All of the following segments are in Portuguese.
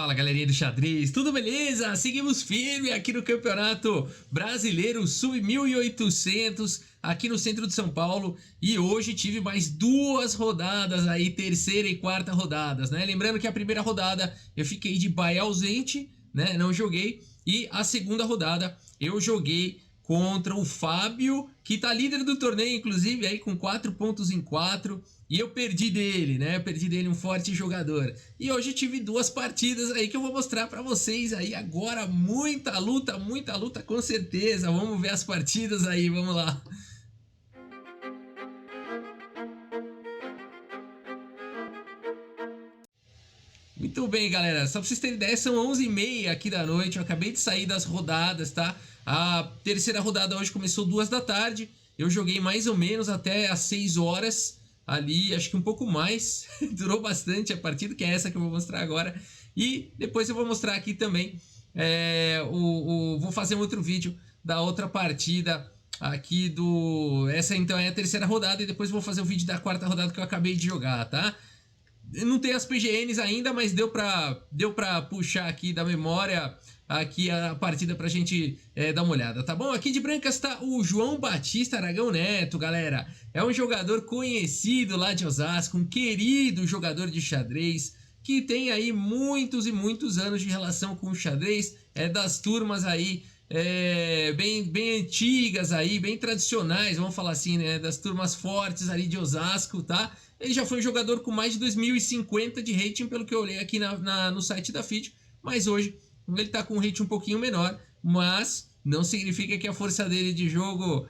Fala galerinha do xadrez, tudo beleza? Seguimos firme aqui no Campeonato Brasileiro Sub-1800 aqui no centro de São Paulo e hoje tive mais duas rodadas aí, terceira e quarta rodadas, né? Lembrando que a primeira rodada eu fiquei de baia ausente, né? Não joguei, e a segunda rodada eu joguei contra o Fábio, que tá líder do torneio, inclusive, aí com 4 pontos em 4. E eu perdi dele, né? Eu perdi dele, um forte jogador. E hoje tive duas partidas aí que eu vou mostrar pra vocês aí agora. Muita luta com certeza. Vamos ver as partidas aí, vamos lá. Muito bem, galera, só pra vocês terem ideia, são 11h30 aqui da noite, eu acabei de sair das rodadas, tá? A terceira rodada hoje começou 2 da tarde, eu joguei mais ou menos até às 6 horas ali, acho que um pouco mais, durou bastante a partida, que é essa que eu vou mostrar agora. E depois eu vou mostrar aqui também, vou fazer um outro vídeo da outra partida aqui essa então é a terceira rodada, e depois eu vou fazer o vídeo da quarta rodada que eu acabei de jogar, tá? Não tem as PGNs ainda, mas deu pra puxar aqui da memória aqui a partida pra gente dar uma olhada, tá bom? Aqui de brancas tá o João Batista Aragão Neto, galera. É um jogador conhecido lá de Osasco, um querido jogador de xadrez, que tem aí muitos e muitos anos de relação com o xadrez, das turmas aí bem antigas aí, bem tradicionais, vamos falar assim, né? Das turmas fortes ali de Osasco, tá? Ele já foi um jogador com mais de 2050 de rating, pelo que eu olhei aqui no site da FIDE, mas hoje ele tá com um rating um pouquinho menor, mas não significa que a força dele de jogo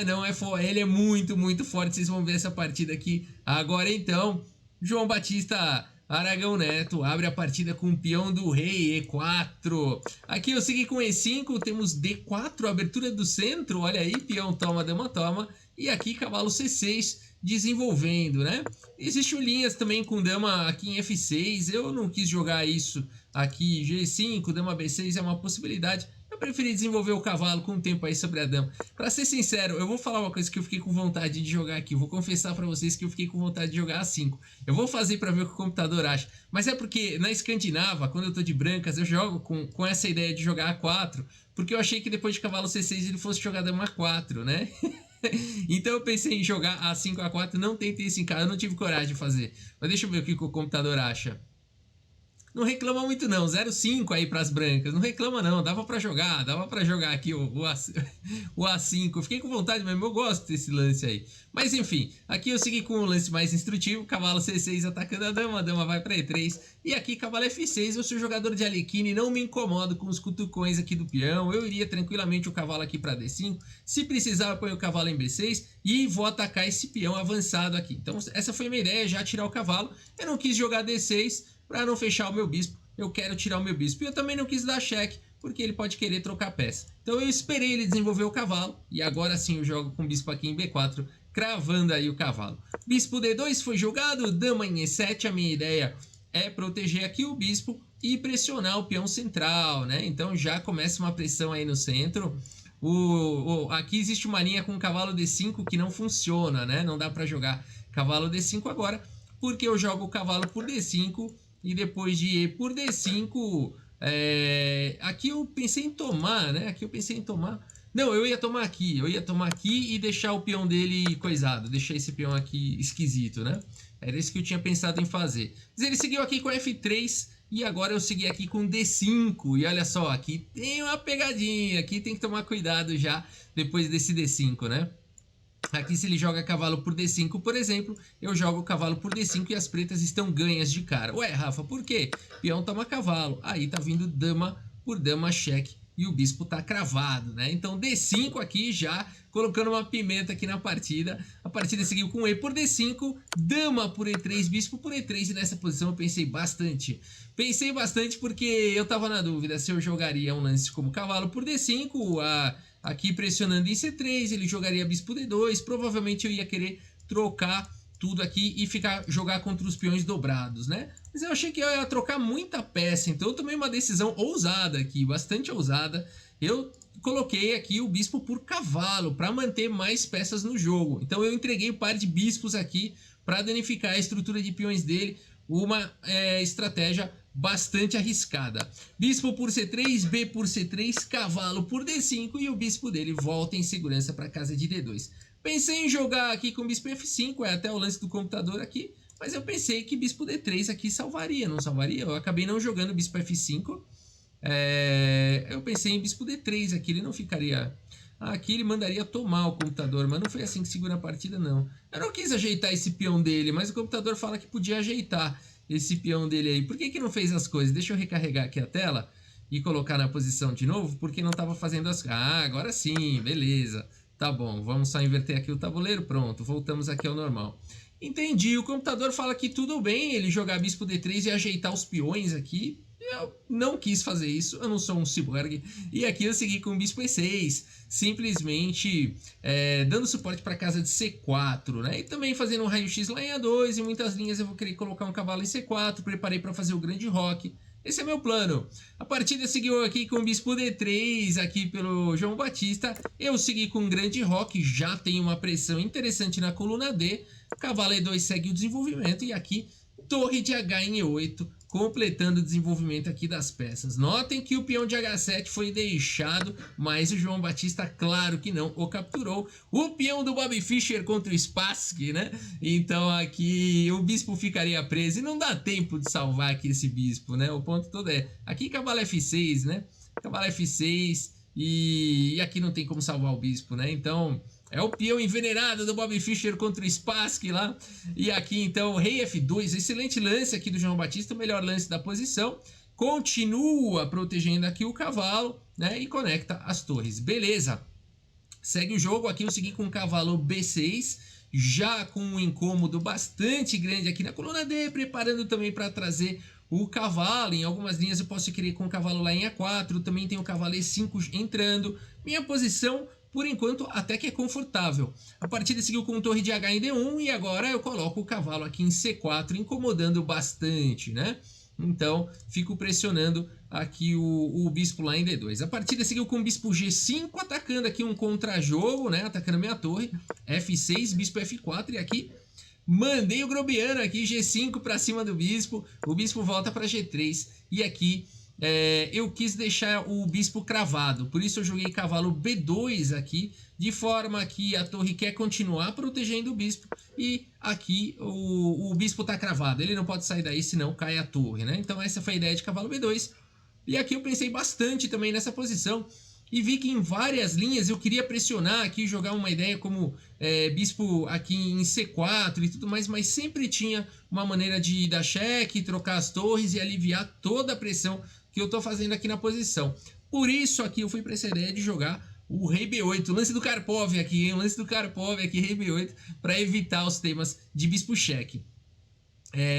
não é ele é muito forte. Vocês vão ver essa partida aqui agora. Então, João Batista Aragão Neto abre a partida com o peão do rei E4. Aqui eu segui com E5, temos D4, abertura do centro, olha aí, peão toma, dama toma, e aqui cavalo C6 desenvolvendo, né? Existem linhas também com dama aqui em F6, eu não quis jogar isso aqui, G5, dama B6 é uma possibilidade. Eu preferi desenvolver o cavalo com o tempo aí sobre a dama. Pra ser sincero, eu vou falar uma coisa que eu fiquei com vontade de jogar aqui. Vou confessar pra vocês que eu fiquei com vontade de jogar A5. Eu vou fazer pra ver o que o computador acha. Mas é porque na Escandinava, quando eu tô de brancas, eu jogo com essa ideia de jogar A4. Porque eu achei que depois de cavalo C6 ele fosse jogar dama A4, né? Então eu pensei em jogar A5, A4. Não tentei isso em casa, eu não tive coragem de fazer. Mas deixa eu ver o que o computador acha. Não reclama muito não, 0,5 aí pras brancas, não reclama não, dava pra jogar aqui o A5, fiquei com vontade mesmo, eu gosto desse lance aí. Mas enfim, aqui eu segui com o lance mais instrutivo, cavalo C6 atacando a dama vai pra E3, e aqui cavalo F6, eu sou jogador de Alekhine, não me incomodo com os cutucões aqui do peão, eu iria tranquilamente o cavalo aqui pra D5, se precisar eu ponho o cavalo em B6 e vou atacar esse peão avançado aqui. Então essa foi a minha ideia, já tirar o cavalo, eu não quis jogar D6, para não fechar o meu bispo, eu quero tirar o meu bispo. E eu também não quis dar cheque, porque ele pode querer trocar peça. Então eu esperei ele desenvolver o cavalo, e agora sim eu jogo com o bispo aqui em B4, cravando aí o cavalo. Bispo D2 foi jogado, dama em E7, a minha ideia é proteger aqui o bispo e pressionar o peão central, né? Então já começa uma pressão aí no centro. Aqui existe uma linha com cavalo D5 que não funciona, né? Não dá para jogar cavalo D5 agora, porque eu jogo o cavalo por D5, e depois de E por D5, aqui eu pensei em tomar, né? Não, eu ia tomar aqui e deixar o peão dele coisado, deixar esse peão aqui esquisito, né? Era isso que eu tinha pensado em fazer. Mas ele seguiu aqui com F3 e agora eu segui aqui com D5. E olha só, aqui tem uma pegadinha, aqui tem que tomar cuidado já depois desse D5, né? Aqui se ele joga cavalo por D5, por exemplo, eu jogo cavalo por D5 e as pretas estão ganhas de cara. Ué, Rafa, por quê? Peão toma cavalo, aí tá vindo dama por dama cheque e o bispo tá cravado, né? Então D5 aqui já colocando uma pimenta aqui na partida. A partida seguiu com E por D5, dama por E3, bispo por E3, e nessa posição eu pensei bastante. Pensei bastante porque eu tava na dúvida se eu jogaria um lance como cavalo por D5, aqui pressionando em C3, ele jogaria bispo D2, provavelmente eu ia querer trocar tudo aqui e jogar contra os peões dobrados, né? Mas eu achei que eu ia trocar muita peça, então eu tomei uma decisão ousada aqui, bastante ousada. Eu coloquei aqui o bispo por cavalo, para manter mais peças no jogo. Então eu entreguei um par de bispos aqui, para danificar a estrutura de peões dele, uma estratégia bastante arriscada. Bispo por C3, B por C3, cavalo por D5 e o bispo dele volta em segurança para casa de D2. Pensei em jogar aqui com bispo F5, é até o lance do computador aqui, mas eu pensei que bispo D3 aqui salvaria, não salvaria? Eu acabei não jogando bispo F5, eu pensei em bispo D3 aqui, ele não ficaria... Aqui ele mandaria tomar o computador, mas não foi assim que segura a partida, não. Eu não quis ajeitar esse peão dele, mas o computador fala que podia ajeitar esse peão dele aí. Por que que não fez as coisas? Deixa eu recarregar aqui a tela e colocar na posição de novo, porque não estava fazendo as... Ah, agora sim, beleza. Tá bom, vamos só inverter aqui o tabuleiro, pronto, voltamos aqui ao normal. Entendi, o computador fala que tudo bem ele jogar bispo D3 e ajeitar os peões aqui. Eu não quis fazer isso, eu não sou um ciborgue. E aqui eu segui com o bispo E6, simplesmente dando suporte para casa de C4, né? E também fazendo um raio-x lá em A2, em muitas linhas eu vou querer colocar um cavalo em C4, preparei para fazer o grande roque. Esse é meu plano. A partida seguiu aqui com o bispo D3, aqui pelo João Batista. Eu segui com o grande roque, já tem uma pressão interessante na coluna D. Cavalo E2 segue o desenvolvimento e aqui torre de H em E8, completando o desenvolvimento aqui das peças. Notem que o peão de H7 foi deixado, mas o João Batista, claro que não, o capturou. O peão do Bobby Fischer contra o Spassky, né? Então aqui o bispo ficaria preso e não dá tempo de salvar aqui esse bispo, né? O ponto todo é, aqui cavalo F6, né? Cavalo F6 e aqui não tem como salvar o bispo, né? Então... é o peão envenenado do Bobby Fischer contra o Spassky lá. E aqui então rei F2, excelente lance aqui do João Batista, o melhor lance da posição. Continua protegendo aqui o cavalo, né? E conecta as torres. Beleza. Segue o jogo, aqui eu segui com o cavalo B6, já com um incômodo bastante grande aqui na coluna D, preparando também para trazer o cavalo. Em algumas linhas eu posso querer com o cavalo lá em A4, também tem o cavalo E5 entrando. Minha posição... por enquanto, até que é confortável. A partida seguiu com torre de H em D1 e agora eu coloco o cavalo aqui em C4, incomodando bastante, né? Então, fico pressionando aqui o bispo lá em D2. A partida seguiu com o bispo G5, atacando aqui um contra-jogo, né? Atacando minha torre. F6, bispo F4 e aqui... mandei o Grobiano aqui, G5 para cima do bispo. O bispo volta para G3 e aqui... eu quis deixar o bispo cravado, por isso eu joguei cavalo B2 aqui, de forma que a torre quer continuar protegendo o bispo e aqui o bispo está cravado, ele não pode sair daí senão cai a torre, né? Então essa foi a ideia de cavalo B2 e aqui eu pensei bastante também nessa posição e vi que em várias linhas eu queria pressionar aqui, jogar uma ideia como bispo aqui em C4 e tudo mais, mas sempre tinha uma maneira de dar cheque, trocar as torres e aliviar toda a pressão que eu tô fazendo aqui na posição. Por isso aqui eu fui para essa ideia de jogar o rei B8, o lance do Karpov aqui, hein? O lance do Karpov aqui, rei B8, para evitar os temas de bispo cheque.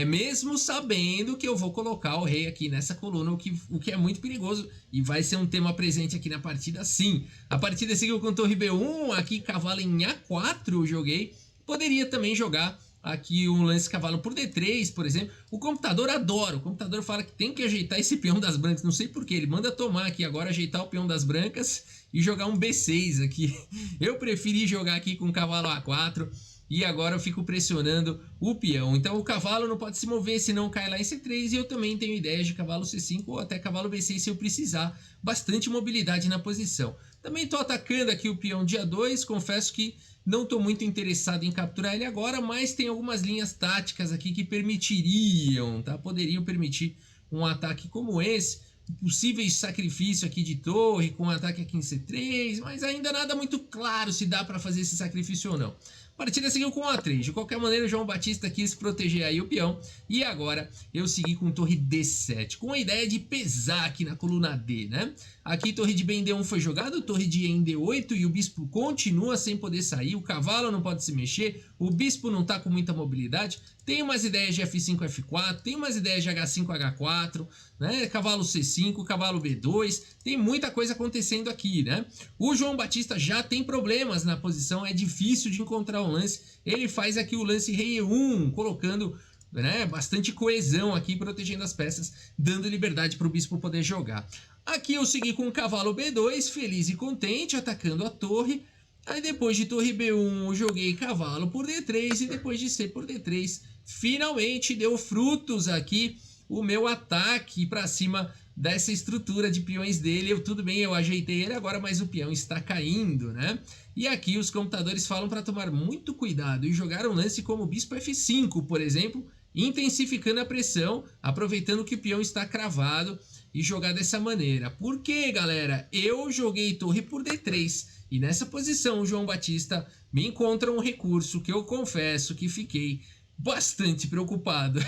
Mesmo sabendo que eu vou colocar o rei aqui nessa coluna, o que é muito perigoso e vai ser um tema presente aqui na partida sim. A partida seguiu com torre B1, aqui cavalo em A4 eu joguei, poderia também jogar aqui um lance cavalo por D3, por exemplo. O computador adora, o computador fala que tem que ajeitar esse peão das brancas, não sei porquê, ele manda tomar aqui agora, ajeitar o peão das brancas e jogar um B6 aqui. Eu preferi jogar aqui com o cavalo A4 e agora eu fico pressionando o peão. Então o cavalo não pode se mover, senão cai lá em C3 e eu também tenho ideias de cavalo C5 ou até cavalo B6 se eu precisar, bastante mobilidade na posição. Também estou atacando aqui o peão de A2, confesso que não estou muito interessado em capturar ele agora, mas tem algumas linhas táticas aqui que permitiriam, tá? Poderiam permitir um ataque como esse. Possíveis sacrifício aqui de torre com um ataque aqui em C3, mas ainda nada muito claro se dá para fazer esse sacrifício ou não. A partida seguiu com A3, de qualquer maneira o João Batista quis proteger aí o peão e agora eu segui com torre D7, com a ideia de pesar aqui na coluna D, né? Aqui torre de B em D1 foi jogado, torre de E em D8 e o bispo continua sem poder sair, o cavalo não pode se mexer, o bispo não tá com muita mobilidade, tem umas ideias de F5, F4, tem umas ideias de H5, H4, né? Cavalo C5, cavalo B2, tem muita coisa acontecendo aqui, né? O João Batista já tem problemas na posição, é difícil de encontrar um lance, ele faz aqui o lance rei E1, colocando, né, bastante coesão aqui, protegendo as peças, dando liberdade para o bispo poder jogar. Aqui eu segui com o cavalo B2, feliz e contente, atacando a torre. Aí depois de torre B1 eu joguei cavalo por D3 e depois de C por D3 finalmente deu frutos aqui o meu ataque para cima dessa estrutura de peões dele. Tudo bem, eu ajeitei ele agora, mas o peão está caindo, né? E aqui os computadores falam para tomar muito cuidado e jogar um lance como o bispo F5, por exemplo, intensificando a pressão, aproveitando que o peão está cravado e jogar dessa maneira. Por quê, galera? Eu joguei torre por D3 e nessa posição o João Batista me encontra um recurso que eu confesso que fiquei bastante preocupado.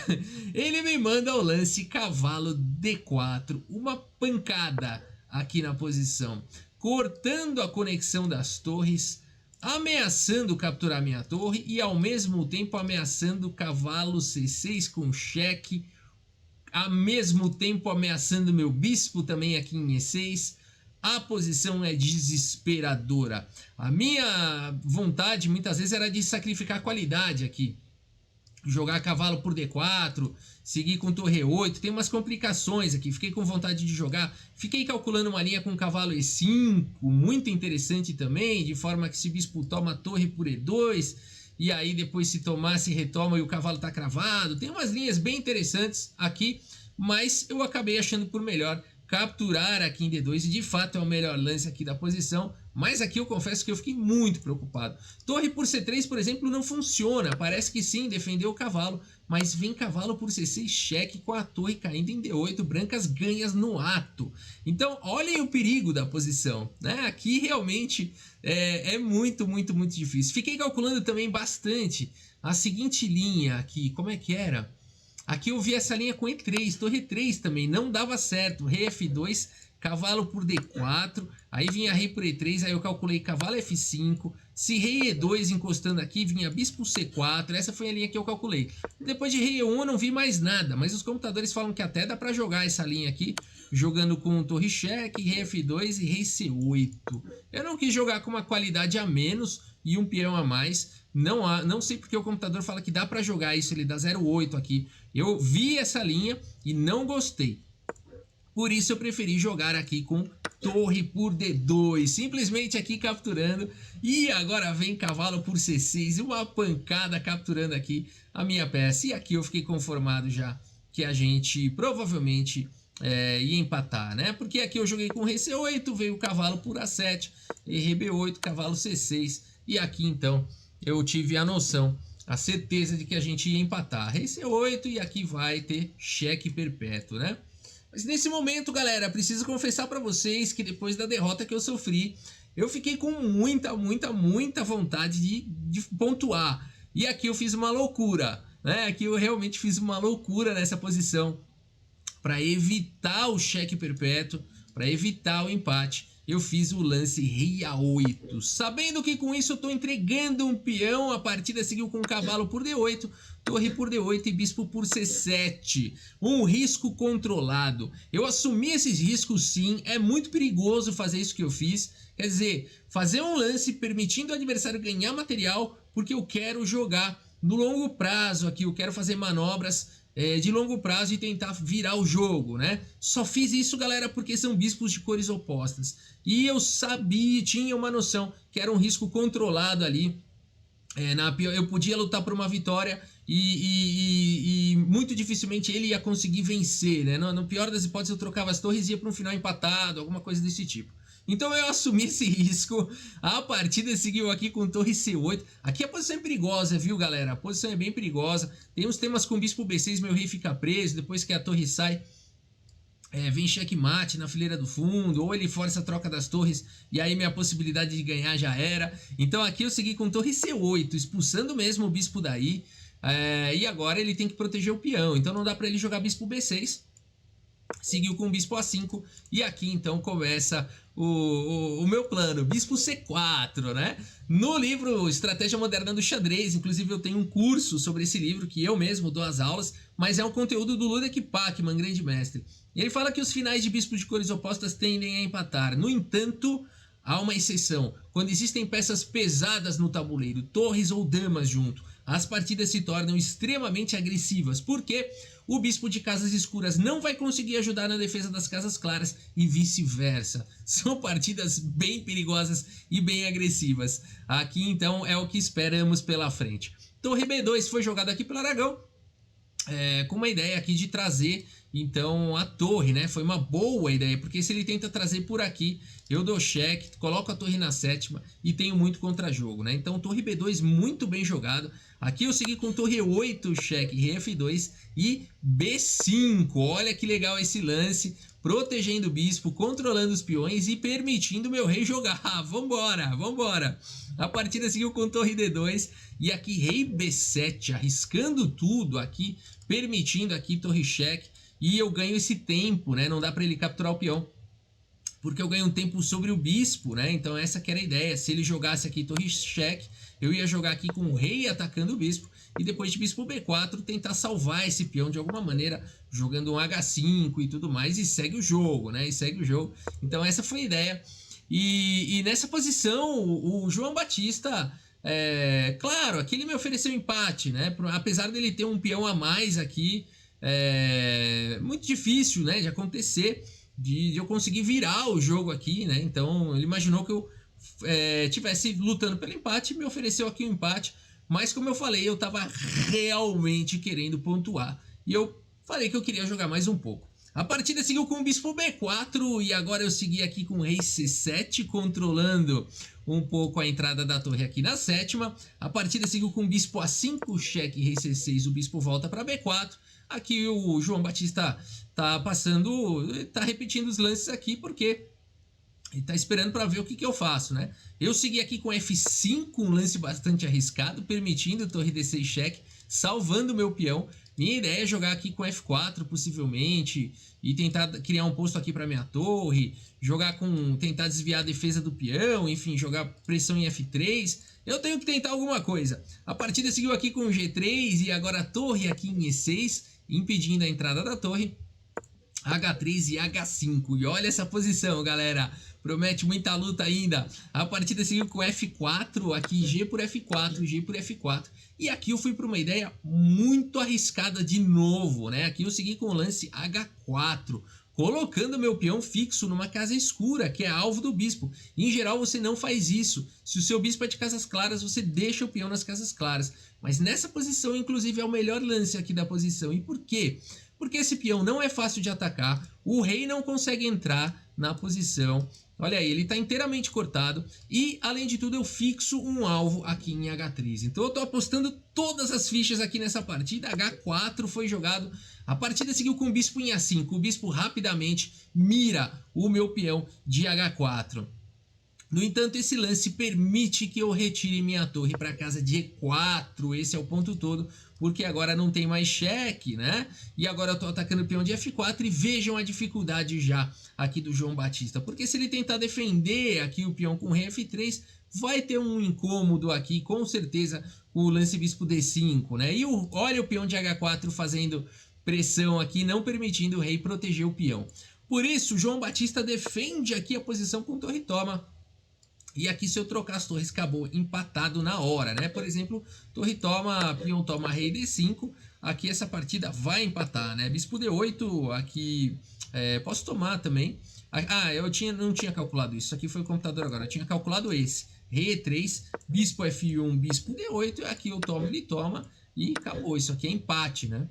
Ele me manda o lance cavalo D4, uma pancada aqui na posição, cortando a conexão das torres, ameaçando capturar minha torre e ao mesmo tempo ameaçando cavalo C6 com cheque, ao mesmo tempo ameaçando meu bispo também aqui em E6. A posição é desesperadora. A minha vontade muitas vezes era de sacrificar qualidade aqui, jogar cavalo por D4, seguir com torre E8, tem umas complicações aqui, fiquei com vontade de jogar, fiquei calculando uma linha com cavalo E5, muito interessante também, de forma que se bispo toma torre por E2, e aí depois se tomar, se retoma e o cavalo tá cravado, tem umas linhas bem interessantes aqui, mas eu acabei achando por melhor capturar aqui em D2 e de fato é o melhor lance aqui da posição, mas aqui eu confesso que eu fiquei muito preocupado. Torre por C3, por exemplo, não funciona, parece que sim, defendeu o cavalo, mas vem cavalo por C6 cheque com a torre caindo em D8, brancas ganhas no ato. Então olhem o perigo da posição, né? Aqui realmente é muito difícil. Fiquei calculando também bastante a seguinte linha aqui, como é que era? Aqui eu vi essa linha com E3, torre E3 também, não dava certo, rei F2, cavalo por D4, aí vinha rei por E3, aí eu calculei cavalo F5, se rei E2 encostando aqui, vinha bispo C4, essa foi a linha que eu calculei. Depois de rei E1 eu não vi mais nada, mas os computadores falam que até dá para jogar essa linha aqui, jogando com torre cheque, rei F2 e rei C8. Eu não quis jogar com uma qualidade a menos e um peão a mais, não sei porque o computador fala que dá para jogar isso, ele dá 0,8 aqui. Eu vi essa linha e não gostei. Por isso eu preferi jogar aqui com torre por D2, simplesmente aqui capturando. E agora vem cavalo por C6, uma pancada capturando aqui a minha peça. E aqui eu fiquei conformado já que a gente provavelmente ia empatar, né? Porque aqui eu joguei com rei C8, veio o cavalo por A7, e rei B8, cavalo C6. E aqui então eu tive a noção, a certeza de que a gente ia empatar. Rei C8 e aqui vai ter cheque perpétuo, né? Mas nesse momento, galera, preciso confessar para vocês que depois da derrota que eu sofri, eu fiquei com muita vontade de pontuar. E aqui eu fiz uma loucura, né? Aqui eu realmente fiz uma loucura nessa posição para evitar o cheque perpétuo, para evitar o empate. Eu fiz o lance rei A8, sabendo que com isso eu estou entregando um peão. A partida seguiu com cavalo por D8, torre por D8 e bispo por C7. Um risco controlado. Eu assumi esses riscos sim, é muito perigoso fazer isso que eu fiz. Quer dizer, fazer um lance permitindo o adversário ganhar material, porque eu quero jogar no longo prazo aqui, eu quero fazer manobras de longo prazo e tentar virar o jogo, né? Só fiz isso, galera, porque são bispos de cores opostas. E eu sabia, tinha uma noção que era um risco controlado ali. Eu podia lutar por uma vitória e muito dificilmente ele ia conseguir vencer, né? No pior das hipóteses eu trocava as torres e ia para um final empatado, alguma coisa desse tipo. Então eu assumi esse risco, a partida seguiu aqui com torre C8, aqui a posição é perigosa, viu, galera? A posição é bem perigosa, tem uns temas com bispo B6, meu rei fica preso, depois que a torre sai, vem checkmate na fileira do fundo, ou ele força a troca das torres e aí minha possibilidade de ganhar já era. Então aqui eu segui com torre C8, expulsando mesmo o bispo daí, e agora ele tem que proteger o peão, então não dá para ele jogar bispo B6. Seguiu com o bispo A5 e aqui então começa o meu plano, bispo C4, né? No livro Estratégia Moderna do Xadrez, inclusive eu tenho um curso sobre esse livro que eu mesmo dou as aulas, mas é um conteúdo do Ludwig Pachmann, grande mestre. E ele fala que os finais de bispos de cores opostas tendem a empatar. No entanto, há uma exceção. Quando existem peças pesadas no tabuleiro, torres ou damas junto, as partidas se tornam extremamente agressivas, porque o bispo de casas escuras não vai conseguir ajudar na defesa das casas claras e vice-versa. São partidas bem perigosas e bem agressivas. Aqui então é o que esperamos pela frente. Torre B2 foi jogada aqui pelo Aragão. com uma ideia aqui de trazer então a torre, né? Foi uma boa ideia, porque se ele tenta trazer por aqui, eu dou cheque, coloco a torre na sétima e tenho muito contra-jogo, né? Então torre B2 muito bem jogado. Aqui eu segui com torre 8, cheque, rei F2 e B5. Olha que legal esse lance, protegendo o bispo, controlando os peões e permitindo meu rei jogar. Vambora, vambora. A partida seguiu com torre D2 e aqui rei B7, arriscando tudo aqui, permitindo aqui torre cheque. E eu ganho esse tempo, né? Não dá para ele capturar o peão, porque eu ganho um tempo sobre o bispo, né? Então essa que era a ideia. Se ele jogasse aqui torre cheque, eu ia jogar aqui com o rei atacando o bispo. E depois de bispo B4, tentar salvar esse peão de alguma maneira, jogando um H5 e tudo mais. E segue o jogo, né? E segue o jogo. Então essa foi a ideia. E nessa posição, o João Batista... claro, aqui ele me ofereceu empate, né? Apesar dele ter um peão a mais aqui... muito difícil, né, de acontecer, de eu conseguir virar o jogo aqui, né? Então ele imaginou que eu tivesse lutando pelo empate, me ofereceu aqui um empate, mas como eu falei, eu tava realmente querendo pontuar e eu falei que eu queria jogar mais um pouco. A partida seguiu com o bispo B4 e agora eu segui aqui com o rei C7, controlando um pouco a entrada da torre aqui na sétima. A partida seguiu com o bispo A5, cheque, rei C6, o bispo volta para B4. Aqui o João Batista tá passando, tá repetindo os lances aqui porque ele tá esperando para ver o que eu faço, né? Eu segui aqui com F5, um lance bastante arriscado, permitindo torre D6 cheque, salvando o meu peão. Minha ideia é jogar aqui com F4, possivelmente, e tentar criar um posto aqui para minha torre, tentar desviar a defesa do peão, enfim, jogar pressão em F3. Eu tenho que tentar alguma coisa. A partida seguiu aqui com G3 e agora a torre aqui em E6, impedindo a entrada da torre. H3 e H5. E olha essa posição, galera. Promete muita luta ainda. A partida seguiu com F4, aqui G por F4, G por F4. E aqui eu fui para uma ideia muito arriscada de novo, né? Aqui eu segui com o lance H4, colocando meu peão fixo numa casa escura, que é alvo do bispo. Em geral você não faz isso. Se o seu bispo é de casas claras, você deixa o peão nas casas claras. Mas nessa posição, inclusive, é o melhor lance aqui da posição. E por quê? Porque esse peão não é fácil de atacar, o rei não consegue entrar na posição. Olha aí, ele está inteiramente cortado e, além de tudo, eu fixo um alvo aqui em H3. Então eu estou apostando todas as fichas aqui nessa partida. H4 foi jogado. A partida seguiu com o bispo em A5. O bispo rapidamente mira o meu peão de H4. No entanto, esse lance permite que eu retire minha torre para casa de E4. Esse é o ponto todo, porque agora não tem mais cheque, né? E agora eu estou atacando o peão de F4 e vejam a dificuldade já aqui do João Batista. Porque se ele tentar defender aqui o peão com rei F3, vai ter um incômodo aqui, com certeza, com o lance bispo D5, né? E olha o peão de H4 fazendo pressão aqui, não permitindo o rei proteger o peão. Por isso, o João Batista defende aqui a posição com torre toma. E aqui se eu trocar as torres acabou empatado na hora, né? Por exemplo, torre toma, peão toma, rei D5. Aqui essa partida vai empatar, né? Bispo D8, aqui posso tomar também. Eu não tinha calculado isso, aqui foi o computador agora. Eu tinha calculado esse, rei E3, bispo F1, bispo D8. Aqui eu tomo, ele toma e acabou. Isso aqui é empate, né?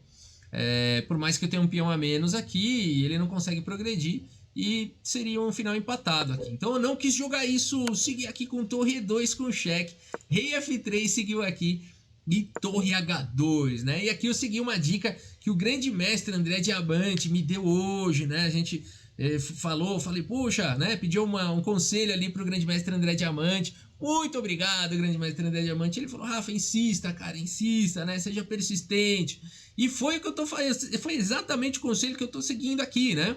Por mais que eu tenha um peão a menos aqui, ele não consegue progredir. E seria um final empatado aqui. Então eu não quis jogar isso, segui aqui com torre E2 com cheque. Rei F3 seguiu aqui e torre H2, né? E aqui eu segui uma dica que o grande mestre André Diamante me deu hoje, né? A gente falei, puxa, né? Pediu um conselho ali pro grande mestre André Diamante. Muito obrigado, grande mestre André Diamante. Ele falou, Rafa, insista, cara, insista, né? Seja persistente. E foi o que eu tô fazendo, foi exatamente o conselho que eu tô seguindo aqui, né?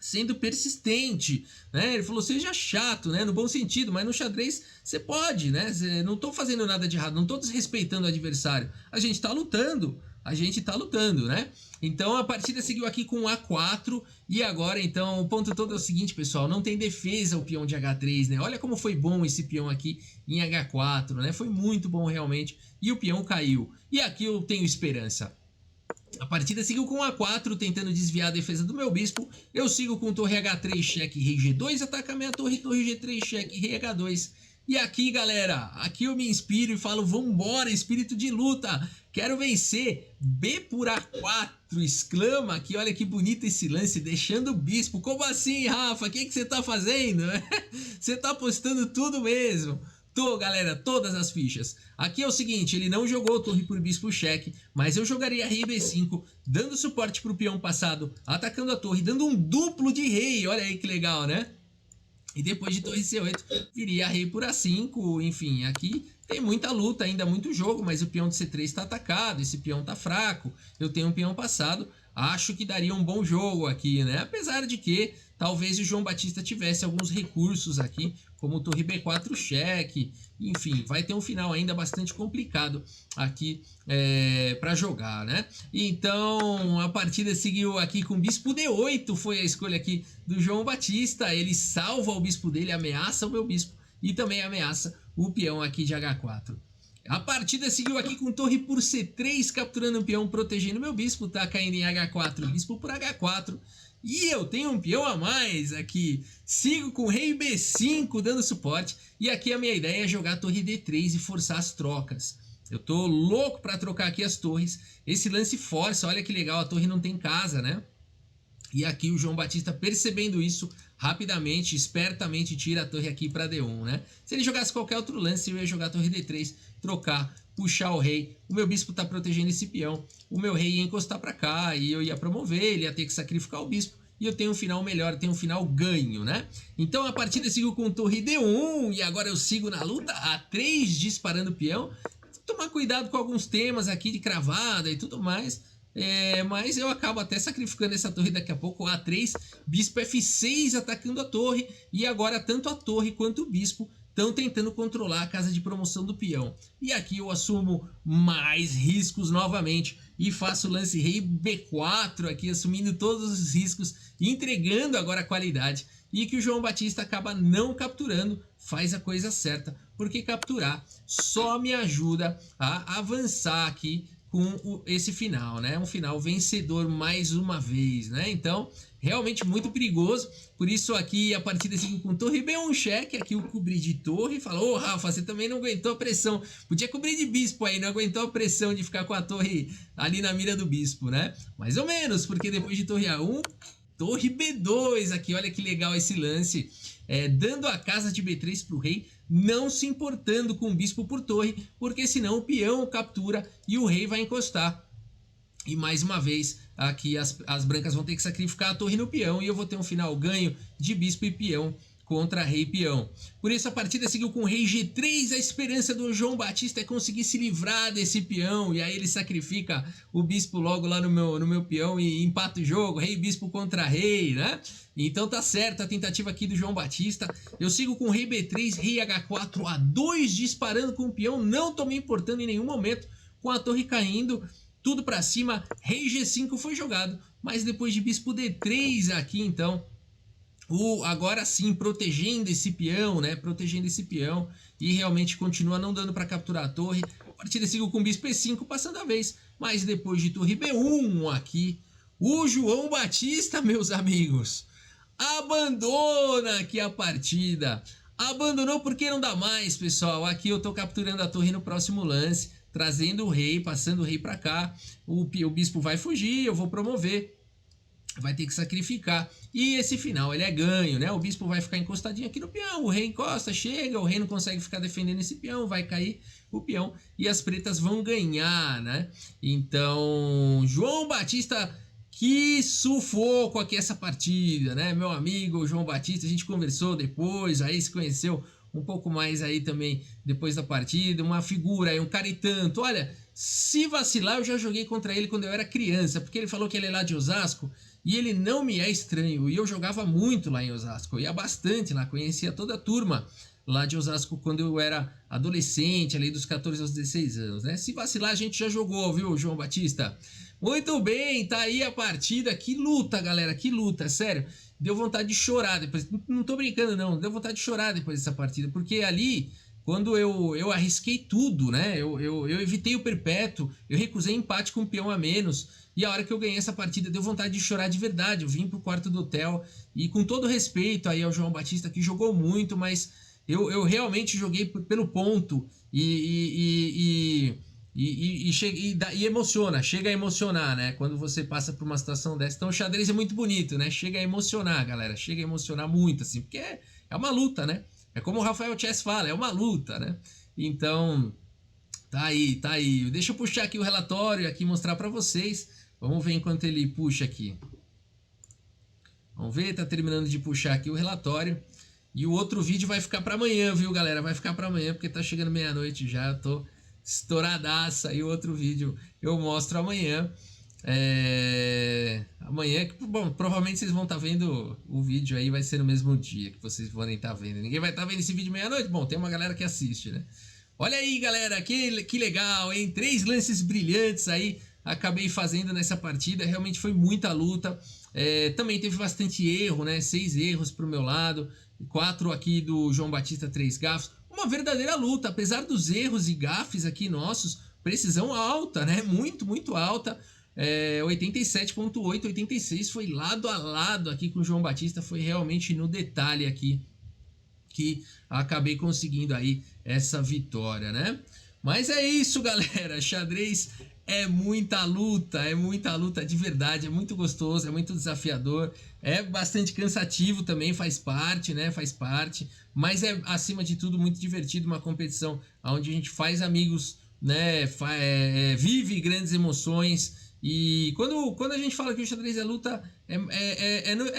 Sendo persistente, né? Ele falou, seja chato, né? No bom sentido, mas no xadrez você pode, né? Não tô fazendo nada de errado, não tô desrespeitando o adversário. A gente tá lutando, né? Então a partida seguiu aqui com A4 e agora então o ponto todo é o seguinte, pessoal, não tem defesa o peão de H3, né? Olha como foi bom esse peão aqui em H4, né? Foi muito bom realmente e o peão caiu. E aqui eu tenho esperança. A partida seguiu com A4, tentando desviar a defesa do meu bispo. Eu sigo com torre H3, cheque, rei G2, ataca minha torre, torre G3, cheque, rei H2. E aqui, galera, aqui eu me inspiro e falo, vambora, espírito de luta. Quero vencer. B por A4, exclama aqui. Olha que bonito esse lance, deixando o bispo. Como assim, Rafa? O que você tá fazendo? Você tá apostando tudo mesmo. Tô, galera, todas as fichas. Aqui é o seguinte, ele não jogou torre por bispo cheque, mas eu jogaria rei B5, dando suporte pro peão passado, atacando a torre, dando um duplo de rei. Olha aí que legal, né? E depois de torre C8, viria rei por A5, enfim, aqui tem muita luta ainda, muito jogo, mas o peão de C3 está atacado, esse peão está fraco, eu tenho um peão passado, acho que daria um bom jogo aqui, né? Apesar de que talvez o João Batista tivesse alguns recursos aqui, como torre B4 cheque, enfim, vai ter um final ainda bastante complicado aqui para jogar, né? Então a partida seguiu aqui com bispo D8, foi a escolha aqui do João Batista, ele salva o bispo dele, ameaça o meu bispo e também ameaça o peão aqui de H4. A partida seguiu aqui com torre por C3, capturando o peão, protegendo meu bispo, tá caindo em H4, bispo por H4. E eu tenho um peão a mais aqui. Sigo com rei B5 dando suporte. E aqui a minha ideia é jogar torre D3 e forçar as trocas. Eu tô louco para trocar aqui as torres. Esse lance força, olha que legal, a torre não tem casa, né? E aqui o João Batista, percebendo isso, rapidamente, espertamente tira a torre aqui para D1, né? Se ele jogasse qualquer outro lance, eu ia jogar a torre D3, trocar, puxar o rei. O meu bispo tá protegendo esse peão. O meu rei ia encostar para cá e eu ia promover, ele ia ter que sacrificar o bispo. E eu tenho um final melhor, eu tenho um final ganho, né? Então a partida seguiu com torre D1 e agora eu sigo na luta A3 disparando o peão. Tomar cuidado com alguns temas aqui de cravada e tudo mais. Mas eu acabo até sacrificando essa torre daqui a pouco. A3, bispo F6 atacando a torre. E agora tanto a torre quanto o bispo estão tentando controlar a casa de promoção do peão. E aqui eu assumo mais riscos novamente. E faço o lance rei B4 aqui, assumindo todos os riscos. Entregando agora a qualidade. E que o João Batista acaba não capturando. Faz a coisa certa. Porque capturar só me ajuda a avançar aqui com esse final, né? Um final vencedor mais uma vez, né? Então, realmente muito perigoso. Por isso aqui a partida seguiu com torre B1 cheque. Aqui o cobrir de torre. Falou, ô Rafa, você também não aguentou a pressão. Podia cobrir de bispo aí, não aguentou a pressão de ficar com a torre ali na mira do bispo, né? Mais ou menos, porque depois de torre A1, torre B2 aqui. Olha que legal esse lance. Dando a casa de B3 para o rei, não se importando com o bispo por torre, porque senão o peão captura e o rei vai encostar. E mais uma vez, aqui as brancas vão ter que sacrificar a torre no peão e eu vou ter um final ganho de bispo e peão contra rei e peão. Por isso a partida seguiu com rei G3, a esperança do João Batista é conseguir se livrar desse peão, e aí ele sacrifica o bispo logo lá no meu peão e empata o jogo, rei bispo contra rei, né? Então tá certo a tentativa aqui do João Batista. Eu sigo com rei B3, rei H4, A2 disparando com o peão, não tô me importando em nenhum momento com a torre caindo, tudo pra cima, rei G5 foi jogado, mas depois de bispo D3 aqui então, agora sim protegendo esse peão, né? Protegendo esse peão e realmente continua não dando para capturar a torre. A partida seguiu com bispo E5 passando a vez, mas depois de torre B1 aqui, o João Batista, meus amigos, abandona aqui a partida. Abandonou porque não dá mais, pessoal. Aqui eu tô capturando a torre no próximo lance, trazendo o rei, passando o rei para cá. O bispo vai fugir, eu vou promover. Vai ter que sacrificar. E esse final ele é ganho, né? O bispo vai ficar encostadinho aqui no peão. O rei encosta, chega, o rei não consegue ficar defendendo esse peão, vai cair o peão e as pretas vão ganhar, né? Então, João Batista, que sufoco aqui essa partida, né? Meu amigo João Batista, a gente conversou depois, aí se conheceu um pouco mais aí também depois da partida, uma figura aí, um cara e tanto. Olha, se vacilar eu já joguei contra ele quando eu era criança, porque ele falou que ele é lá de Osasco. E ele não me é estranho, e eu jogava muito lá em Osasco, eu ia bastante lá, conhecia toda a turma lá de Osasco quando eu era adolescente, ali dos 14 aos 16 anos, né? Se vacilar a gente já jogou, viu, João Batista? Muito bem, tá aí a partida, que luta, galera, que luta, sério. Deu vontade de chorar depois, não tô brincando não, deu vontade de chorar depois dessa partida, porque ali, quando eu arrisquei tudo, né? Eu evitei o perpétuo, eu recusei empate com um peão a menos. E a hora que eu ganhei essa partida deu vontade de chorar de verdade. Eu vim pro quarto do hotel e com todo respeito aí ao João Batista, que jogou muito, mas eu realmente joguei pelo ponto. E E emociona, chega a emocionar, né? Quando você passa por uma situação dessa. Então o xadrez é muito bonito, né? Chega a emocionar, galera. Chega a emocionar muito, assim, porque é uma luta, né? É como o Rafael Chess fala, é uma luta, né? Então, tá aí, tá aí. Deixa eu puxar aqui o relatório, aqui mostrar pra vocês. Vamos ver enquanto ele puxa aqui. Vamos ver, tá terminando de puxar aqui o relatório. E o outro vídeo vai ficar pra amanhã, viu, galera? Vai ficar pra amanhã, porque tá chegando meia-noite já. Eu tô estouradaça. E o outro vídeo eu mostro amanhã. Amanhã, bom, provavelmente vocês vão estar vendo o vídeo aí, vai ser no mesmo dia que vocês podem estar vendo. Ninguém vai estar vendo esse vídeo meia-noite? Bom, tem uma galera que assiste, né? Olha aí, galera, que legal, hein? 3 lances brilhantes aí, acabei fazendo nessa partida, realmente foi muita luta. Também teve bastante erro, né? 6 erros pro meu lado, 4 aqui do João Batista, 3 gafes. Uma verdadeira luta, apesar dos erros e gafes aqui nossos, precisão alta, né? Muito, muito alta. 87.8, 86 foi lado a lado aqui com o João Batista, foi realmente no detalhe aqui que acabei conseguindo aí essa vitória, né? Mas é isso, galera, xadrez é muita luta de verdade, é muito gostoso, é muito desafiador, é bastante cansativo também, faz parte, né? Faz parte, mas é acima de tudo muito divertido, uma competição onde a gente faz amigos, né? Vive grandes emoções. E quando a gente fala que o xadrez é luta,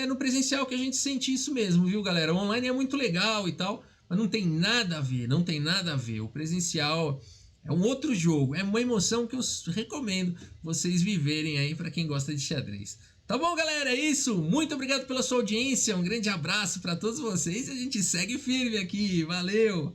no presencial que a gente sente isso mesmo, viu, galera? O online é muito legal e tal, mas não tem nada a ver, não tem nada a ver. O presencial é um outro jogo, é uma emoção que eu recomendo vocês viverem aí para quem gosta de xadrez. Tá bom, galera? É isso. Muito obrigado pela sua audiência. Um grande abraço para todos vocês e a gente segue firme aqui. Valeu!